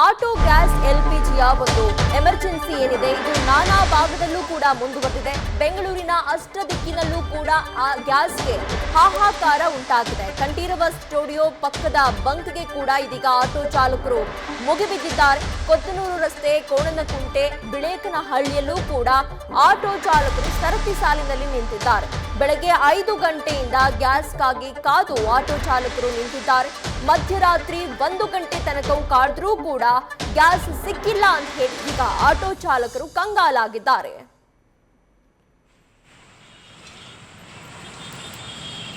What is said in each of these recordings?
Auto gas ಎಲ್ಪಿಜಿಯ ಒಂದು emergency ಏನಿದೆ ಇದು ನಾನಾ ಭಾಗದಲ್ಲೂ ಕೂಡ ಮುಂದುವರೆದಿದೆ. ಬೆಂಗಳೂರಿನ ಅಷ್ಟದಿಕ್ಕಿನಲ್ಲೂ ಕೂಡ ಆ ಗ್ಯಾಸ್ಗೆ ಹಾಹಾಕಾರ ಉಂಟಾಗಿದೆ. ಕಂಠೀರವ ಸ್ಟುಡಿಯೋ ಪಕ್ಕದ ಬಂಕ್ಗೆ ಕೂಡ ಇದೀಗ ಆಟೋ ಚಾಲಕರು ಮುಗಿಬಿದ್ದಿದ್ದಾರೆ. ಕೊತ್ತನೂರು ರಸ್ತೆ, ಕೋಣನಕುಂಟೆ, ಬಿಳೇಕನಹಳ್ಳಿಯಲ್ಲೂ ಕೂಡ ಆಟೋ ಚಾಲಕರು ಸರತಿ ಸಾಲಿನಲ್ಲಿ ನಿಂತಿದ್ದಾರೆ. ಬೆಳಗ್ಗೆ 5 ಗಂಟೆಯಿಂದ ಗ್ಯಾಸ್ಗಾಗಿ ಕಾದು ಆಟೋ ಚಾಲಕರು ನಿಂತಿದ್ದಾರೆ. ಮಧ್ಯರಾತ್ರಿ 1 ಗಂಟೆ ತನಕವೂ ಕಾದ್ರೂ ಕೂಡ ಗ್ಯಾಸ್ ಸಿಕ್ಕಿಲ್ಲ ಅಂತ ಹೇಳಿ ಈಗ ಆಟೋ ಚಾಲಕರು ಕಂಗಾಲಾಗಿದ್ದಾರೆ.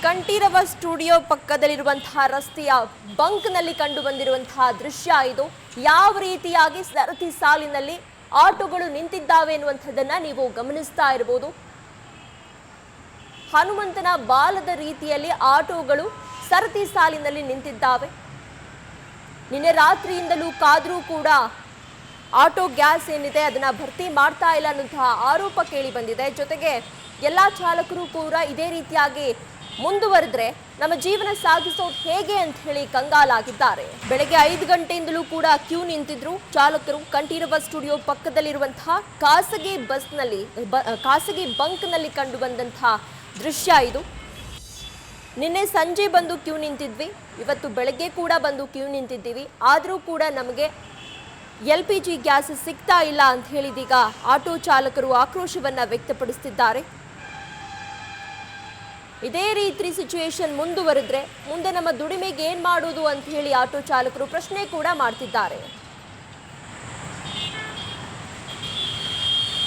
ಕಂಠೀರವ ಸ್ಟುಡಿಯೋ ಪಕ್ಕದಲ್ಲಿರುವಂತಹ ರಸ್ತೆಯ ಬಂಕ್ನಲ್ಲಿ ಕಂಡು ಬಂದಿರುವಂತಹ ದೃಶ್ಯ ಇದು. ಯಾವ ರೀತಿಯಾಗಿ ಸರತಿ ಸಾಲಿನಲ್ಲಿ ಆಟೋಗಳು ನಿಂತಿದ್ದಾವೆ ಎನ್ನುವಂಥದ್ದನ್ನ ನೀವು ಗಮನಿಸ್ತಾ ಇರಬಹುದು. ಹನುಮಂತನ ಬಾಲದ ರೀತಿಯಲ್ಲಿ ಆಟೋಗಳು ಸರತಿ ಸಾಲಿನಲ್ಲಿ ನಿಂತಿದ್ದಾವೆ. ನಿನ್ನೆ ರಾತ್ರಿಯಿಂದಲೂ ಕಾದ್ರೂ ಕೂಡ ಆಟೋ ಗ್ಯಾಸ್ ಏನಿದೆ ಅದನ್ನ ಭರ್ತಿ ಮಾಡ್ತಾ ಇಲ್ಲ ಅನ್ನುವಂತಹ ಆರೋಪ ಕೇಳಿ ಬಂದಿದೆ. ಜೊತೆಗೆ ಎಲ್ಲಾ ಚಾಲಕರು ಕೂಡ ಇದೇ ರೀತಿಯಾಗಿ ಮುಂದುವರೆದ್ರೆ ನಮ್ಮ ಜೀವನ ಸಾಗಿಸೋದು ಹೇಗೆ ಅಂತ ಹೇಳಿ ಕಂಗಾಲಾಗಿದ್ದಾರೆ. ಬೆಳಗ್ಗೆ 5 ಗಂಟೆಯಿಂದಲೂ ಕೂಡ ಕ್ಯೂ ನಿಂತಿದ್ರು ಚಾಲಕರು. ಕಂಠೀರವ ಸ್ಟುಡಿಯೋ ಪಕ್ಕದಲ್ಲಿರುವಂತಹ ಖಾಸಗಿ ಬಂಕ್ನಲ್ಲಿ ಕಂಡು ಬಂದಂತಹ ದೃಶ್ಯ ಇದು. ನಿನ್ನೆ ಸಂಜೆ ಬಂದು ಕ್ಯೂ ನಿಂತಿದ್ವಿ, ಇವತ್ತು ಬೆಳಗ್ಗೆ ಕೂಡ ಬಂದು ಕ್ಯೂ ನಿಂತಿದ್ದೀವಿ, ಆದರೂ ಕೂಡ ನಮಗೆ LPG ಗ್ಯಾಸ್ ಸಿಗ್ತಾ ಇಲ್ಲ ಅಂತ ಹೇಳಿದೀಗ ಆಟೋ ಚಾಲಕರು ಆಕ್ರೋಶವನ್ನ ವ್ಯಕ್ತಪಡಿಸುತ್ತಿದ್ದಾರೆ. ಇದೇ ರೀತಿ ಸಿಚುವೇಶನ್ ಮುಂದುವರೆದ್ರೆ ಮುಂದೆ ನಮ್ಮ ದುಡಿಮೆಗೆ ಏನ್ ಮಾಡೋದು ಅಂತ ಹೇಳಿ ಆಟೋ ಚಾಲಕರು ಪ್ರಶ್ನೆ ಕೂಡ ಮಾಡ್ತಿದ್ದಾರೆ.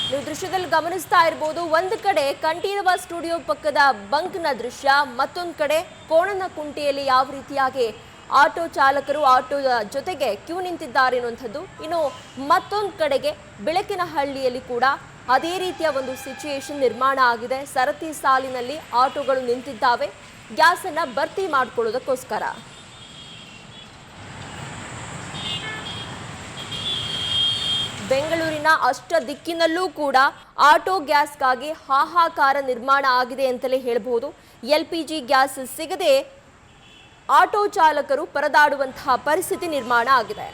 ನೀವು ದೃಶ್ಯದಲ್ಲಿ ಗಮನಿಸ್ತಾ ಇರಬಹುದು, ಒಂದು ಕಡೆ ಕಂಠೀರವ ಸ್ಟುಡಿಯೋ ಪಕ್ಕದ ಬಂಕ್ನ ದೃಶ್ಯ, ಮತ್ತೊಂದು ಕಡೆ ಕೋಣನಕುಂಟೆಯಲ್ಲಿ ಯಾವ ರೀತಿಯಾಗಿ ಆಟೋ ಚಾಲಕರು ಆಟೋ ಜೊತೆಗೆ ಕ್ಯೂ ನಿಂತಿದ್ದಾರೆ ಅನ್ನುವಂಥದ್ದು. ಇನ್ನು ಮತ್ತೊಂದು ಕಡೆಗೆ ಬಿಳಕಿನಹಳ್ಳಿಯಲ್ಲಿ ಕೂಡ ಅದೇ ರೀತಿಯ ಒಂದು ಸಿಚುಯೇಷನ್ ನಿರ್ಮಾಣ ಆಗಿದೆ. ಸರತಿ ಸಾಲಿನಲ್ಲಿ ಆಟೋಗಳು ನಿಂತಿದ್ದಾವೆ ಗ್ಯಾಸ್ ಅನ್ನ ಭರ್ತಿ ಮಾಡಿಕೊಳ್ಳೋದಕ್ಕೋಸ್ಕರ. ಬೆಂಗಳೂರಿನ ಅಷ್ಟ ದಿಕ್ಕಿನಲ್ಲೂ ಕೂಡ ಆಟೋ ಗ್ಯಾಸ್ಗಾಗಿ ಹಾಹಾಕಾರ ನಿರ್ಮಾಣ ಆಗಿದೆ ಅಂತಲೇ ಹೇಳಬಹುದು. LPG ಗ್ಯಾಸ್ ಸಿಗದೆ ಆಟೋ ಚಾಲಕರು ಪರದಾಡುವಂತಹ ಪರಿಸ್ಥಿತಿ ನಿರ್ಮಾಣ ಆಗಿದೆ.